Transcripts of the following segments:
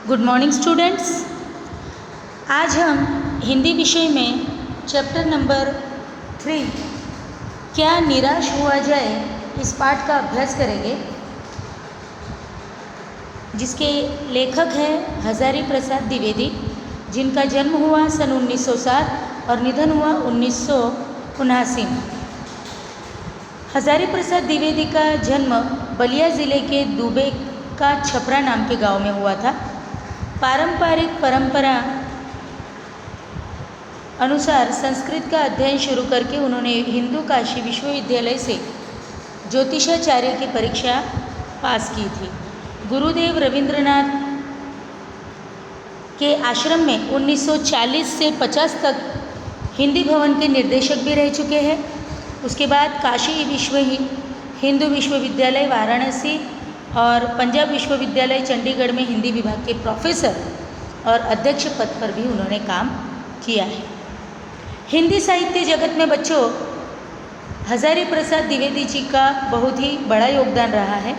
Good morning students. आज हम हिंदी विषय में चैप्टर नंबर 3 क्या निराश हुआ जाए इस पाठ का अभ्यास करेंगे, जिसके लेखक हैं हजारी प्रसाद द्विवेदी, जिनका जन्म हुआ सन 1907 और निधन हुआ 1979 में। हजारी प्रसाद द्विवेदी का जन्म बलिया ज़िले के दुबे का छपरा नाम के गांव में हुआ था। पारंपरिक परंपरा अनुसार संस्कृत का अध्ययन शुरू करके उन्होंने हिंदू काशी विश्वविद्यालय से ज्योतिषाचार्य की परीक्षा पास की थी। गुरुदेव रविंद्रनाथ के आश्रम में 1940 से 50 तक हिंदी भवन के निर्देशक भी रह चुके हैं। उसके बाद काशी हिंदू विश्वविद्यालय वाराणसी और पंजाब विश्वविद्यालय चंडीगढ़ में हिंदी विभाग के प्रोफेसर और अध्यक्ष पद पर भी उन्होंने काम किया है। हिंदी साहित्य जगत में बच्चों हजारी प्रसाद द्विवेदी जी का बहुत ही बड़ा योगदान रहा है।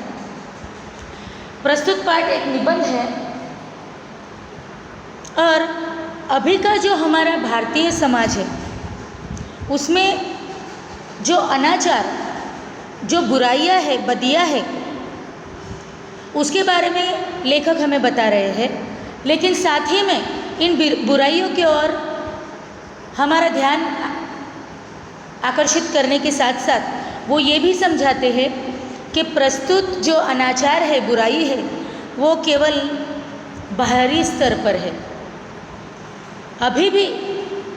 प्रस्तुत पाठ एक निबंध है और अभी का जो हमारा भारतीय समाज है उसमें जो अनाचार, जो बुराइयां है, बदियां है, उसके बारे में लेखक हमें बता रहे हैं। लेकिन साथ ही में इन बुराइयों की ओर हमारा ध्यान आकर्षित करने के साथ साथ वो ये भी समझाते हैं कि प्रस्तुत जो अनाचार है, बुराई है, वो केवल बाहरी स्तर पर है। अभी भी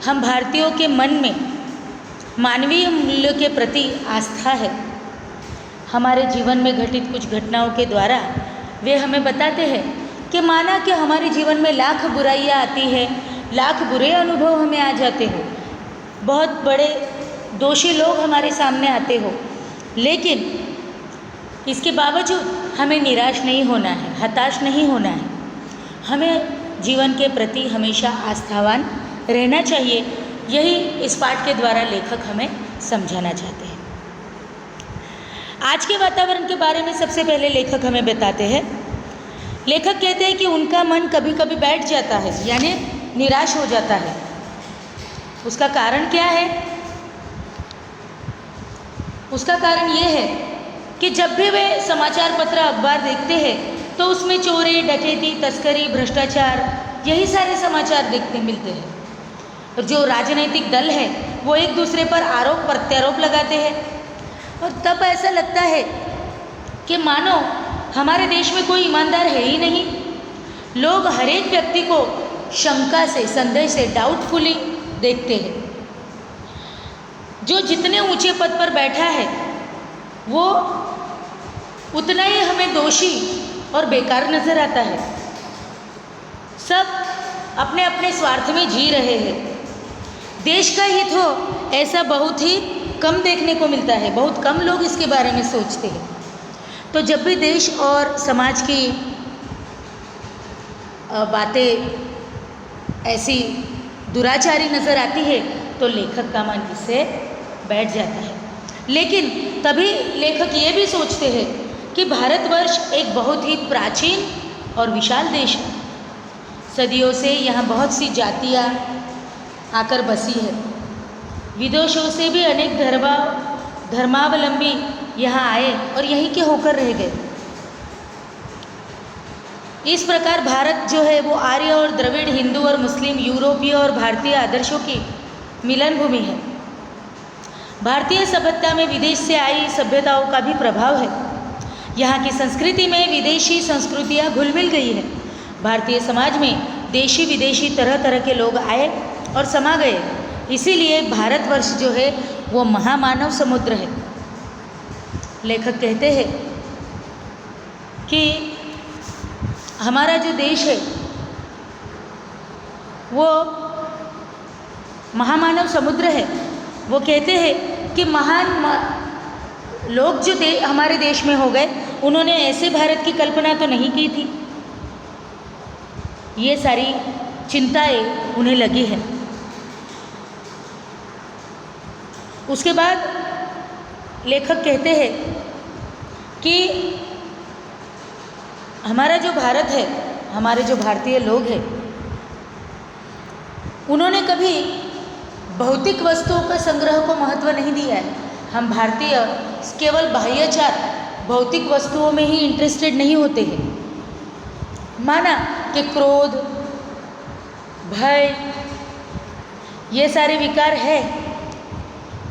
हम भारतीयों के मन में मानवीय मूल्यों के प्रति आस्था है। हमारे जीवन में घटित कुछ घटनाओं के द्वारा वे हमें बताते हैं कि माना कि हमारे जीवन में लाख बुराइयां आती है, लाख बुरे अनुभव हमें आ जाते हो, बहुत बड़े दोषी लोग हमारे सामने आते हो, लेकिन इसके बावजूद हमें निराश नहीं होना है, हताश नहीं होना है। हमें जीवन के प्रति हमेशा आस्थावान रहना चाहिए। यही इस पाठ के द्वारा लेखक हमें समझाना चाहते हैं। आज के वातावरण के बारे में सबसे पहले लेखक हमें बताते हैं। लेखक कहते हैं कि उनका मन कभी कभी बैठ जाता है, यानी निराश हो जाता है। उसका कारण क्या है? उसका कारण ये है कि जब भी वे समाचार पत्र अखबार देखते हैं तो उसमें चोरी, डकैती, तस्करी, भ्रष्टाचार, यही सारे समाचार देखने मिलते हैं। और जो राजनीतिक दल है वो एक दूसरे पर आरोप प्रत्यारोप लगाते हैं और तब ऐसा लगता है कि मानो हमारे देश में कोई ईमानदार है ही नहीं। लोग हर एक व्यक्ति को शंका से, संदेह से, डाउटफुली देखते हैं। जो जितने ऊंचे पद पर बैठा है वो उतना ही हमें दोषी और बेकार नजर आता है। सब अपने अपने स्वार्थ में जी रहे हैं। देश का हित हो ऐसा बहुत ही कम देखने को मिलता है। बहुत कम लोग इसके बारे में सोचते हैं। तो जब भी देश और समाज की बातें ऐसी दुराचारी नज़र आती है तो लेखक का मन इससे बैठ जाता है। लेकिन तभी लेखक ये भी सोचते हैं कि भारतवर्ष एक बहुत ही प्राचीन और विशाल देश है। सदियों से यहाँ बहुत सी जातियाँ आकर बसी है। विदेशों से भी अनेक धर्मावलंबी यहाँ आए और यहीं के होकर रह गए। इस प्रकार भारत जो है वो आर्य और द्रविड़, हिंदू और मुस्लिम, यूरोपीय और भारतीय आदर्शों की मिलन भूमि है। भारतीय सभ्यता में विदेश से आई सभ्यताओं का भी प्रभाव है। यहाँ की संस्कृति में विदेशी संस्कृतियाँ घुल मिल गई है। भारतीय समाज में देशी विदेशी तरह तरह के लोग आए और समा गए। इसीलिए भारतवर्ष जो है वो महामानव समुद्र है। लेखक कहते हैं कि हमारा जो देश है वो महामानव समुद्र है। वो कहते हैं कि महान लोग जो हमारे देश में हो गए, उन्होंने ऐसे भारत की कल्पना तो नहीं की थी। ये सारी चिंताएं उन्हें लगी है। उसके बाद लेखक कहते हैं कि हमारा जो भारत है हमारे जो भारतीय लोग हैं, उन्होंने कभी भौतिक वस्तुओं का संग्रह को महत्व नहीं दिया है। हम भारतीय केवल बाह्याचार भौतिक वस्तुओं में ही इंटरेस्टेड नहीं होते हैं। माना कि क्रोध, भय, ये सारे विकार है,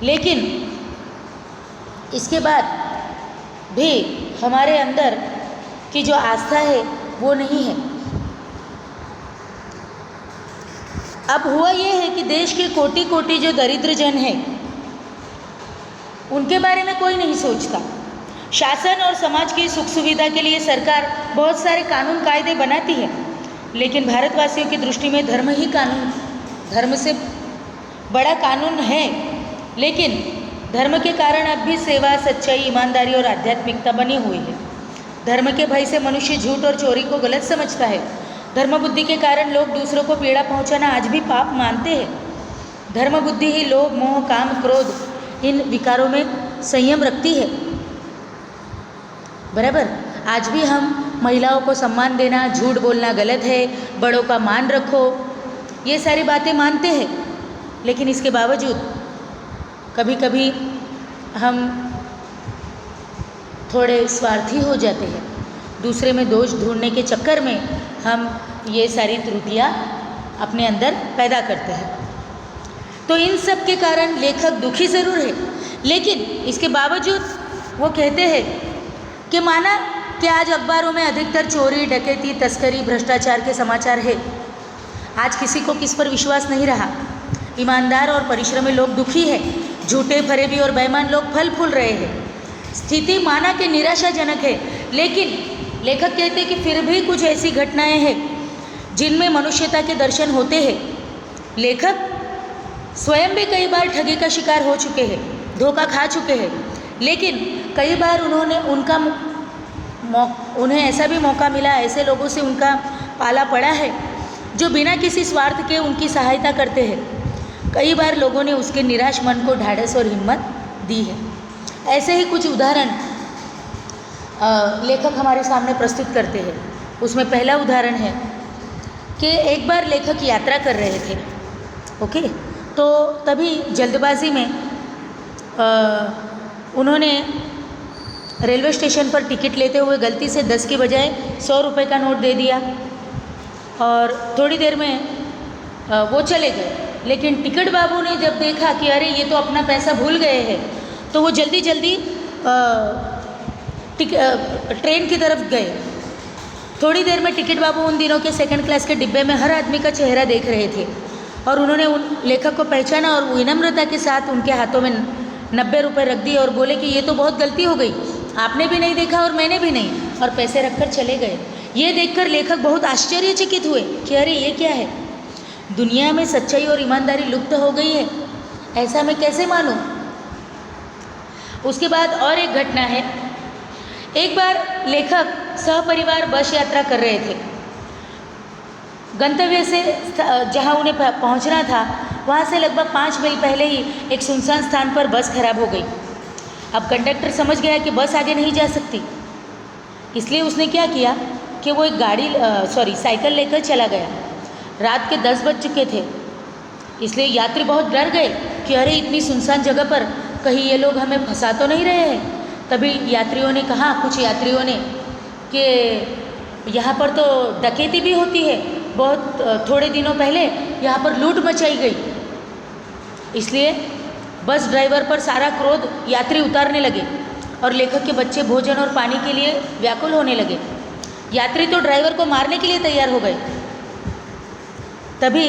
लेकिन इसके बाद भी हमारे अंदर की जो आस्था है वो नहीं है। अब हुआ ये है कि देश के कोटि कोटि जो दरिद्र जन हैं, उनके बारे में कोई नहीं सोचता। शासन और समाज की सुख सुविधा के लिए सरकार बहुत सारे कानून कायदे बनाती है, लेकिन भारतवासियों की दृष्टि में धर्म ही कानून, धर्म से बड़ा कानून है। लेकिन धर्म के कारण अब भी सेवा, सच्चाई, ईमानदारी और आध्यात्मिकता बनी हुई है। धर्म के भय से मनुष्य झूठ और चोरी को गलत समझता है। धर्म बुद्धि के कारण लोग दूसरों को पीड़ा पहुंचाना आज भी पाप मानते हैं। धर्म बुद्धि ही लोभ, मोह, काम, क्रोध इन विकारों में संयम रखती है। बराबर। आज भी हम महिलाओं को सम्मान देना, झूठ बोलना गलत है, बड़ों का मान रखो, ये सारी बातें मानते हैं। लेकिन इसके बावजूद कभी कभी हम थोड़े स्वार्थी हो जाते हैं। दूसरे में दोष ढूंढने के चक्कर में हम ये सारी त्रुटियाँ अपने अंदर पैदा करते हैं। तो इन सब के कारण लेखक दुखी ज़रूर है, लेकिन इसके बावजूद वो कहते हैं कि माना कि आज अखबारों में अधिकतर चोरी, डकैती, तस्करी, भ्रष्टाचार के समाचार है। आज किसी को किस पर विश्वास नहीं रहा। ईमानदार और परिश्रमी लोग दुखी हैं, झूठे, फरेबी और बेईमान लोग फल फूल रहे हैं। स्थिति माना कि निराशाजनक है, लेकिन लेखक कहते हैं कि फिर भी कुछ ऐसी घटनाएं हैं जिनमें मनुष्यता के दर्शन होते हैं। लेखक स्वयं भी कई बार ठगी का शिकार हो चुके हैं, धोखा खा चुके हैं, लेकिन कई बार उन्हें ऐसा भी मौका मिला, ऐसे लोगों से उनका पाला पड़ा है जो बिना किसी स्वार्थ के उनकी सहायता करते हैं। कई बार लोगों ने उसके निराश मन को ढाढ़स और हिम्मत दी है। ऐसे ही कुछ उदाहरण लेखक हमारे सामने प्रस्तुत करते हैं। उसमें पहला उदाहरण है कि एक बार लेखक यात्रा कर रहे थे, ओके, तो तभी जल्दबाजी में उन्होंने रेलवे स्टेशन पर टिकट लेते हुए गलती से 10 की बजाय 100 रुपये का नोट दे दिया और थोड़ी देर में वो चले गए। लेकिन टिकट बाबू ने जब देखा कि अरे ये तो अपना पैसा भूल गए हैं, तो वो जल्दी जल्दी ट्रेन की तरफ गए। थोड़ी देर में टिकट बाबू उन दिनों के सेकंड क्लास के डिब्बे में हर आदमी का चेहरा देख रहे थे और उन्होंने उन लेखक को पहचाना और विनम्रता के साथ उनके हाथों में 90 रुपये रख दिए और बोले कि ये तो बहुत गलती हो गई, आपने भी नहीं देखा और मैंने भी नहीं, और पैसे रखकर चले गए। ये देखकर लेखक बहुत आश्चर्यचकित हुए कि अरे ये क्या है, दुनिया में सच्चाई और ईमानदारी लुप्त हो गई है, ऐसा मैं कैसे मानूं। उसके बाद और एक घटना है। एक बार लेखक सहपरिवार बस यात्रा कर रहे थे। गंतव्य से जहां उन्हें पहुंचना था, वहां से लगभग 5 मील पहले ही एक सुनसान स्थान पर बस खराब हो गई। अब कंडक्टर समझ गया कि बस आगे नहीं जा सकती, इसलिए उसने क्या किया कि वो एक साइकिल लेकर चला गया। रात के 10 बज चुके थे, इसलिए यात्री बहुत डर गए कि अरे इतनी सुनसान जगह पर कहीं ये लोग हमें फंसा तो नहीं रहे हैं। तभी यात्रियों ने कहा, कुछ यात्रियों ने, कि यहाँ पर तो डकैती भी होती है, बहुत थोड़े दिनों पहले यहाँ पर लूट मचाई गई। इसलिए बस ड्राइवर पर सारा क्रोध यात्री उतारने लगे और लेखक के बच्चे भोजन और पानी के लिए व्याकुल होने लगे। यात्री तो ड्राइवर को मारने के लिए तैयार हो गए। तभी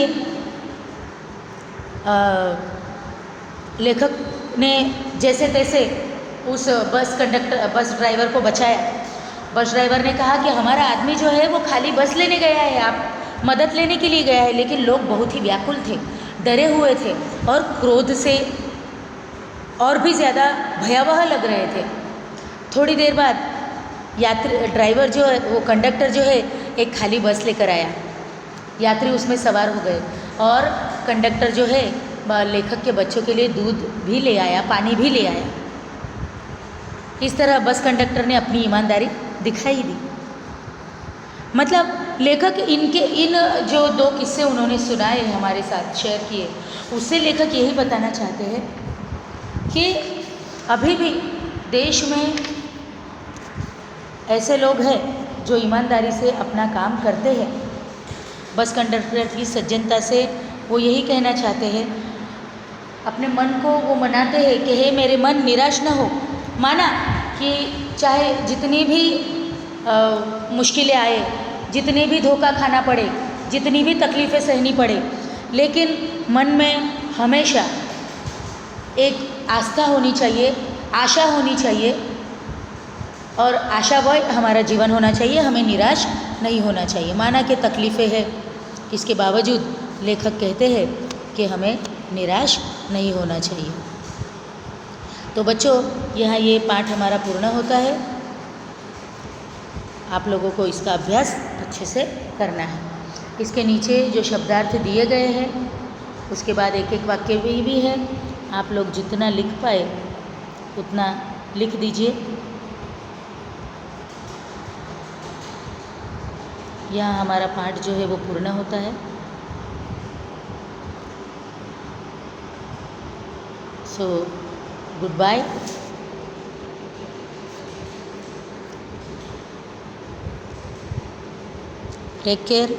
लेखक ने जैसे तैसे उस बस ड्राइवर को बचाया। बस ड्राइवर ने कहा कि हमारा आदमी जो है वो खाली बस लेने गया है, आप मदद लेने के लिए गया है। लेकिन लोग बहुत ही व्याकुल थे, डरे हुए थे और क्रोध से और भी ज़्यादा भयावह लग रहे थे। थोड़ी देर बाद ड्राइवर जो है, वो कंडक्टर जो है, एक खाली बस लेकर आया। यात्री उसमें सवार हो गए और कंडक्टर जो है लेखक के बच्चों के लिए दूध भी ले आया, पानी भी ले आया। इस तरह बस कंडक्टर ने अपनी ईमानदारी दिखाई दी। मतलब लेखक इनके इन जो दो किस्से उन्होंने सुनाए हमारे साथ शेयर किए, उससे लेखक यही बताना चाहते हैं कि अभी भी देश में ऐसे लोग हैं जो ईमानदारी से अपना काम करते हैं। बस कंडक्टर की सज्जनता से वो यही कहना चाहते हैं, अपने मन को वो मनाते हैं कि हे मेरे मन निराश न हो। माना कि चाहे जितनी भी मुश्किलें आए, जितने भी धोखा खाना पड़े, जितनी भी तकलीफ़ें सहनी पड़े, लेकिन मन में हमेशा एक आस्था होनी चाहिए, आशा होनी चाहिए, और आशावय हमारा जीवन होना चाहिए। हमें निराश नहीं होना चाहिए। माना कि तकलीफ़ें हैं, इसके बावजूद लेखक कहते हैं कि हमें निराश नहीं होना चाहिए। तो बच्चों, यहाँ ये पाठ हमारा पूर्ण होता है। आप लोगों को इसका अभ्यास अच्छे से करना है। इसके नीचे जो शब्दार्थ दिए गए हैं, उसके बाद एक एक वाक्य भी है। आप लोग जितना लिख पाए उतना लिख दीजिए। यहाँ हमारा पाठ जो है वो पूर्ण होता है। So goodbye. Take care.